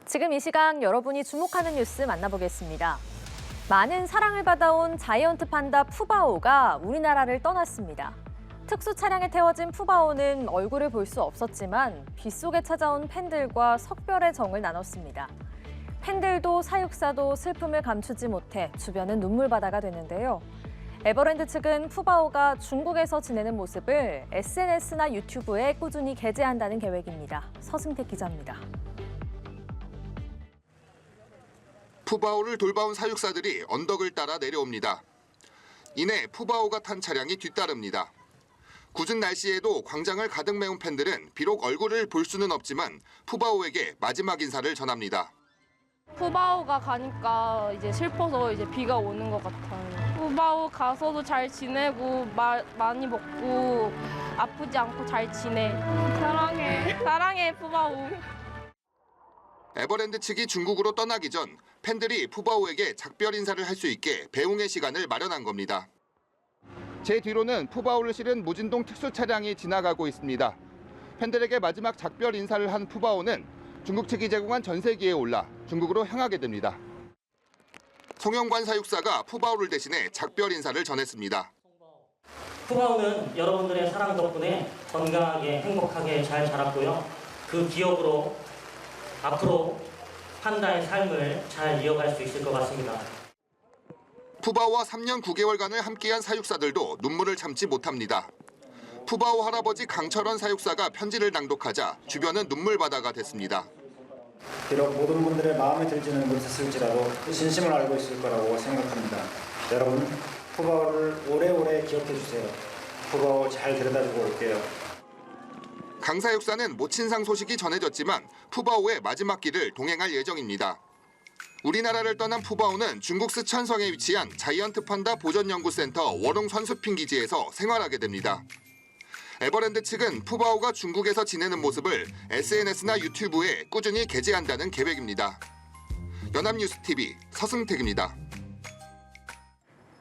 지금 이 시각 여러분이 주목하는 뉴스 만나보겠습니다. 많은 사랑을 받아온 자이언트 판다 푸바오가 우리나라를 떠났습니다. 특수 차량에 태워진 푸바오는 얼굴을 볼 수 없었지만 빗속에 찾아온 팬들과 석별의 정을 나눴습니다. 팬들도 사육사도 슬픔을 감추지 못해 주변은 눈물바다가 됐는데요. 에버랜드 측은 푸바오가 중국에서 지내는 모습을 SNS나 유튜브에 꾸준히 게재한다는 계획입니다. 서승택 기자입니다. 푸바오를 돌봐온 사육사들이 언덕을 따라 내려옵니다. 이내 푸바오가 탄 차량이 뒤따릅니다. 궂은 날씨에도 광장을 가득 메운 팬들은 비록 얼굴을 볼 수는 없지만 푸바오에게 마지막 인사를 전합니다. 푸바오가 가니까 이제 슬퍼서 이제 비가 오는 것 같아요. 푸바오 가서도 잘 지내고 많이 먹고 아프지 않고 잘 지내. 사랑해. 사랑해 푸바오. 에버랜드 측이 중국으로 떠나기 전 팬들이 푸바오에게 작별 인사를 할 수 있게 배웅의 시간을 마련한 겁니다. 제 뒤로는 푸바오를 실은 무진동 특수 차량이 지나가고 있습니다. 팬들에게 마지막 작별 인사를 한 푸바오는 중국 측이 제공한 전세기에 올라 중국으로 향하게 됩니다. 송영관 사육사가 푸바오를 대신해 작별 인사를 전했습니다. 푸바오는 여러분들의 사랑 덕분에 건강하게 행복하게 잘 자랐고요. 그 기억으로 앞으로 판다의 삶을 잘 이어갈 수 있을 것 같습니다. 푸바오와 3년 9개월간을 함께한 사육사들도 눈물을 참지 못합니다. 푸바오 할아버지 강철원 사육사가 편지를 낭독하자 주변은 눈물바다가 됐습니다. 비록 모든 분들의 마음에 들지는 못했을지라도 그 진심을 알고 있을 거라고 생각합니다. 여러분, 푸바오를 오래오래 기억해 주세요. 푸바오 잘 데려다주고 올게요. 강 사육사는 모친상 소식이 전해졌지만 푸바오의 마지막 길을 동행할 예정입니다. 우리나라를 떠난 푸바오는 중국 스촨성에 위치한 자이언트 판다 보전연구센터 워롱 선수핑 기지에서 생활하게 됩니다. 에버랜드 측은 푸바오가 중국에서 지내는 모습을 SNS나 유튜브에 꾸준히 게재한다는 계획입니다. 연합뉴스TV 서승택입니다.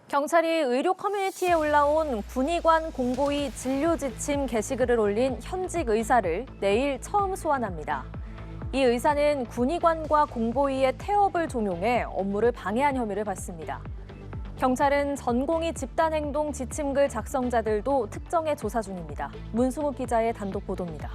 경찰이 의료 커뮤니티에 올라온 군의관 공보위 진료 지침 게시글을 올린 현직 의사를 내일 처음 소환합니다. 이 의사는 군의관과 공보위의 태업을 종용해 업무를 방해한 혐의를 받습니다. 경찰은 전공의 집단행동 지침글 작성자들도 특정해 조사 중입니다. 문승욱 기자의 단독 보도입니다.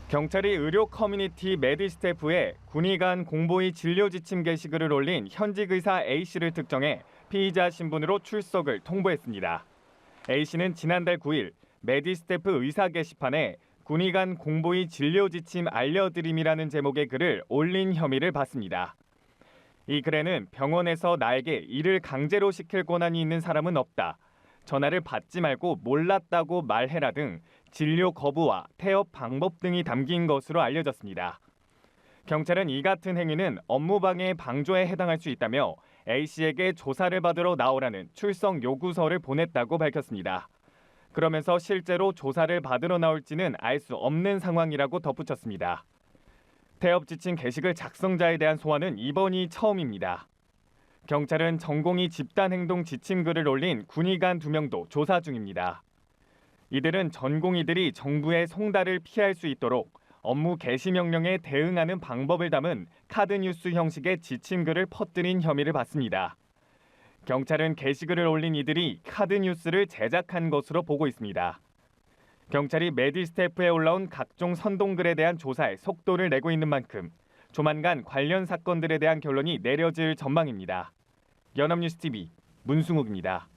경찰이 의료 커뮤니티 메디스태프에 군의관 공보위 진료 지침 게시글을 올린 현직 의사 A씨를 특정해 피의자 신분으로 출석을 통보했습니다. A씨는 지난달 9일 메디스태프 의사 게시판에 군의관 공보위 진료 지침 알려드림이라는 제목의 글을 올린 혐의를 받습니다. 이 글에는 병원에서 나에게 일을 강제로 시킬 권한이 있는 사람은 없다. 전화를 받지 말고 몰랐다고 말해라 등 진료 거부와 태업 방법 등이 담긴 것으로 알려졌습니다. 경찰은 이 같은 행위는 업무방해 방조에 해당할 수 있다며 A씨에게 조사를 받으러 나오라는 출석 요구서를 보냈다고 밝혔습니다. 그러면서 실제로 조사를 받으러 나올지는 알 수 없는 상황이라고 덧붙였습니다. 태업 지침 게시글 작성자에 대한 소환은 이번이 처음입니다. 경찰은 전공의 집단행동 지침글을 올린 군의관 2명도 조사 중입니다. 이들은 전공의들이 정부의 송달을 피할 수 있도록 업무 개시 명령에 대응하는 방법을 담은 카드뉴스 형식의 지침글을 퍼뜨린 혐의를 받습니다. 경찰은 게시글을 올린 이들이 카드뉴스를 제작한 것으로 보고 있습니다. 경찰이 메디스태프에 올라온 각종 선동글에 대한 조사에 속도를 내고 있는 만큼 조만간 관련 사건들에 대한 결론이 내려질 전망입니다. 연합뉴스TV 문승욱입니다.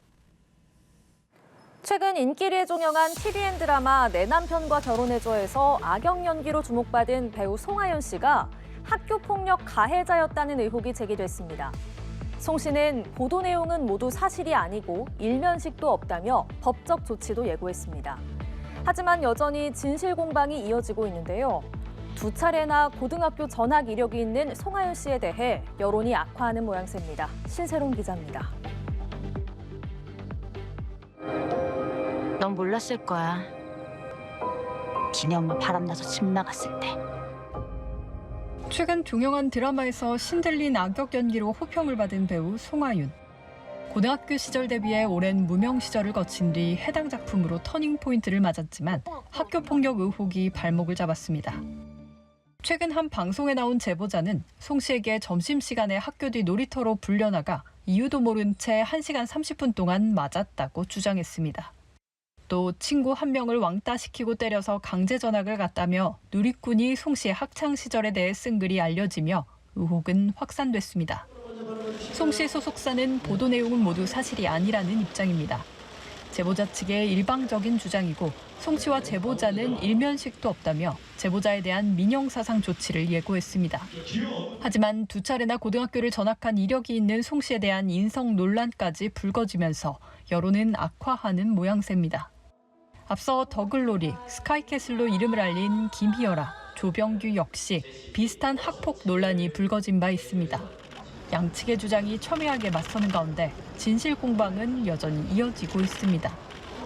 최근 인기리에 종영한 TVN 드라마 내 남편과 결혼해줘에서 악역 연기로 주목받은 배우 송하윤 씨가 학교폭력 가해자였다는 의혹이 제기됐습니다. 송 씨는 보도 내용은 모두 사실이 아니고 일면식도 없다며 법적 조치도 예고했습니다. 하지만 여전히 진실 공방이 이어지고 있는데요. 2차례나 고등학교 전학 이력이 있는 송하윤 씨에 대해 여론이 악화하는 모양새입니다. 신세롬 기자입니다. 넌 몰랐을 거야. 니네 엄마 바람나서 집 나갔을 때. 최근 종영한 드라마에서 신들린 악역 연기로 호평을 받은 배우 송하윤. 고등학교 시절 대비해 오랜 무명 시절을 거친 뒤 해당 작품으로 터닝 포인트를 맞았지만 학교 폭력 의혹이 발목을 잡았습니다. 최근 한 방송에 나온 제보자는 송 씨에게 점심시간에 학교 뒤 놀이터로 불려나가 이유도 모른 채 1시간 30분 동안 맞았다고 주장했습니다. 또 친구 한 명을 왕따시키고 때려서 강제 전학을 갔다며 누리꾼이 송 씨의 학창 시절에 대해 쓴 글이 알려지며 의혹은 확산됐습니다. 송 씨 소속사는 보도 내용은 모두 사실이 아니라는 입장입니다. 제보자 측의 일방적인 주장이고 송 씨와 제보자는 일면식도 없다며 제보자에 대한 민형사상 조치를 예고했습니다. 하지만 두 차례나 고등학교를 전학한 이력이 있는 송 씨에 대한 인성 논란까지 불거지면서 여론은 악화하는 모양새입니다. 앞서 더글로리, 스카이캐슬로 이름을 알린 김희열아, 조병규 역시 비슷한 학폭 논란이 불거진 바 있습니다. 양측의 주장이 첨예하게 맞서는 가운데 진실 공방은 여전히 이어지고 있습니다.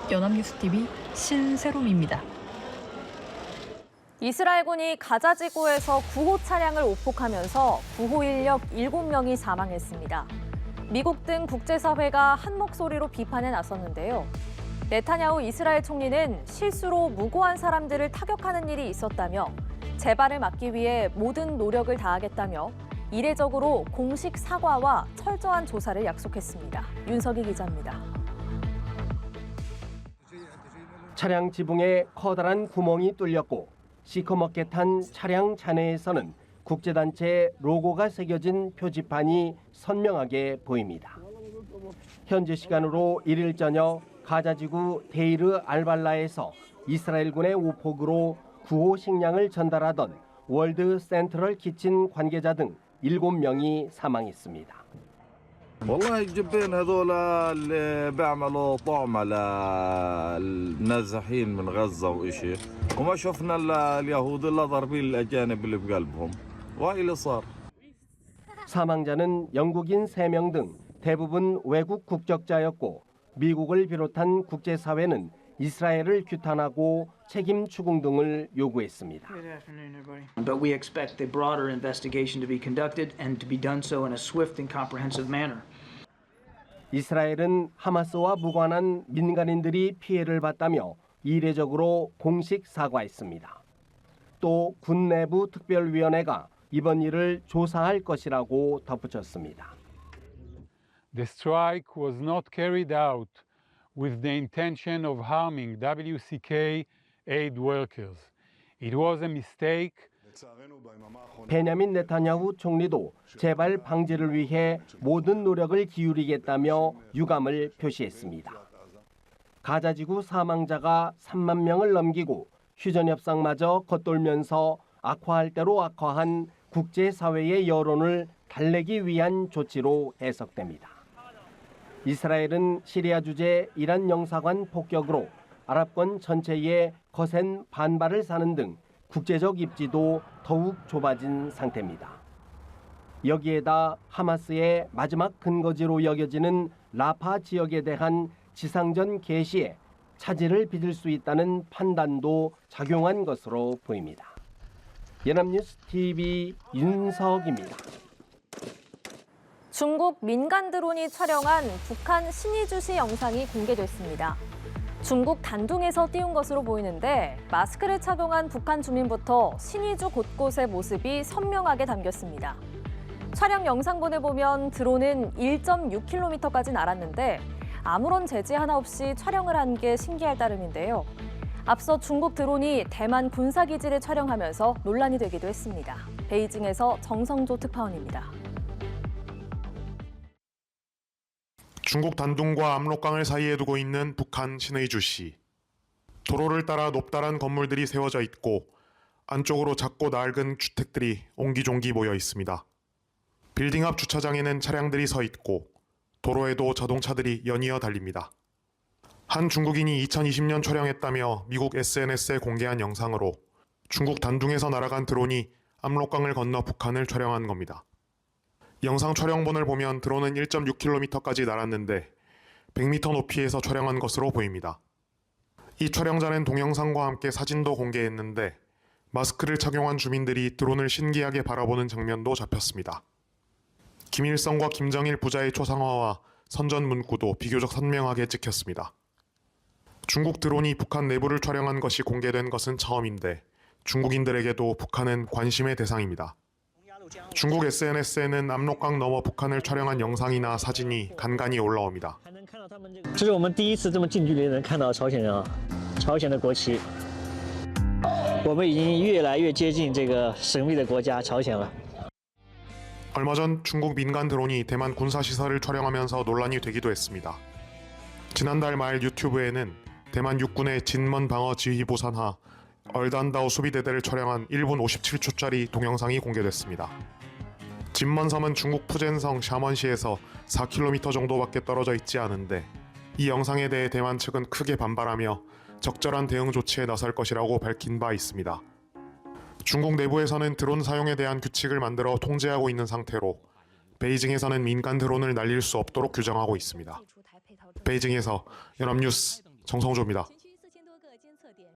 연합뉴스TV 신세롬입니다. 이스라엘군이 가자 지구에서 구호 차량을 오폭하면서 구호 인력 7명이 사망했습니다. 미국 등 국제사회가 한 목소리로 비판에 나섰는데요. 네타냐후 이스라엘 총리는 실수로 무고한 사람들을 타격하는 일이 있었다며 재발을 막기 위해 모든 노력을 다하겠다며 이례적으로 공식 사과와 철저한 조사를 약속했습니다. 윤석희 기자입니다. 차량 지붕에 커다란 구멍이 뚫렸고 시커멓게 탄 차량 잔해에서는 국제단체 로고가 새겨진 표지판이 선명하게 보입니다. 현지 시간으로 1일 저녁 가자지구 데이르 알발라에서 이스라엘군의 오폭으로 구호 식량을 전달하던 월드 센트럴 키친 관계자 등 7명이 사망했습니다. والله الجبين هذول اللي بيعملوا طعم على النازحين من غزة وإشي وما شفنا اليهود إلا ضاربين الأجانب اللي بقلبهم وهي اللي صار. 사망자는 영국인 3명 등 대부분 외국 국적자였고 미국을 비롯한 국제사회는 이스라엘을 규탄하고 책임 추궁 등을 요구했습니다. But we expect a broader investigation to be conducted and to be done so in a swift and comprehensive manner. 이스라엘은 하마스와 무관한 민간인들이 피해를 봤다며 이례적으로 공식 사과했습니다. 또 군 내부 특별위원회가 이번 일을 조사할 것이라고 덧붙였습니다. The strike was not carried out with the intention of harming WCK aid workers. It was a mistake. 베냐민 네타냐후 총리도 재발 방지를 위해 모든 노력을 기울이겠다며 유감을 표시했습니다. 가자지구 사망자가 3만 명을 넘기고 휴전 협상마저 겉돌면서 악화할 대로 악화한 국제사회의 여론을 달래기 위한 조치로 해석됩니다. 이스라엘은 시리아 주재 이란 영사관 폭격으로 아랍권 전체에 거센 반발을 사는 등 국제적 입지도 더욱 좁아진 상태입니다. 여기에다 하마스의 마지막 근거지로 여겨지는 라파 지역에 대한 지상전 개시에 차질을 빚을 수 있다는 판단도 작용한 것으로 보입니다. 연합뉴스TV 윤석입니다. 중국 민간 드론이 촬영한 북한 신의주시 영상이 공개됐습니다. 중국 단둥에서 띄운 것으로 보이는데 마스크를 착용한 북한 주민부터 신의주 곳곳의 모습이 선명하게 담겼습니다. 촬영 영상본을 보면 드론은 1.6km까지 날았는데 아무런 제지 하나 없이 촬영을 한 게 신기할 따름인데요. 앞서 중국 드론이 대만 군사기지를 촬영하면서 논란이 되기도 했습니다. 베이징에서 정성조 특파원입니다. 중국 단둥과 압록강을 사이에 두고 있는 북한 신의주시. 도로를 따라 높다란 건물들이 세워져 있고 안쪽으로 작고 낡은 주택들이 옹기종기 모여 있습니다. 빌딩 앞 주차장에는 차량들이 서 있고 도로에도 자동차들이 연이어 달립니다. 한 중국인이 2020년 촬영했다며 미국 SNS에 공개한 영상으로 중국 단둥에서 날아간 드론이 압록강을 건너 북한을 촬영한 겁니다. 영상 촬영본을 보면 드론은 1.6km까지 날았는데 100m 높이에서 촬영한 것으로 보입니다. 이 촬영자는 동영상과 함께 사진도 공개했는데 마스크를 착용한 주민들이 드론을 신기하게 바라보는 장면도 잡혔습니다. 김일성과 김정일 부자의 초상화와 선전 문구도 비교적 선명하게 찍혔습니다. 중국 드론이 북한 내부를 촬영한 것이 공개된 것은 처음인데 중국인들에게도 북한은 관심의 대상입니다. 중국 SNS에는 압록강 너머 북한을 촬영한 영상이나 사진이 간간히 올라옵니다. 这是我们第一次这么近距离能看到朝鲜人啊，朝鲜的国旗。我们已经越来越接近这个神秘的国家朝鲜了。 얼마 전 중국 민간 드론이 대만 군사시설을 촬영하면서 논란이 되기도 했습니다. 지난달 말 유튜브에는 대만 육군의 진먼 방어 지휘부 산하 얼단다오 수비대대를 촬영한 1분 57초짜리 동영상이 공개됐습니다. 진먼섬은 중국 푸젠성 샤먼시에서 4km 정도밖에 떨어져 있지 않은데 이 영상에 대해 대만 측은 크게 반발하며 적절한 대응 조치에 나설 것이라고 밝힌 바 있습니다. 중국 내부에서는 드론 사용에 대한 규칙을 만들어 통제하고 있는 상태로 베이징에서는 민간 드론을 날릴 수 없도록 규정하고 있습니다. 베이징에서 연합뉴스 정성조입니다.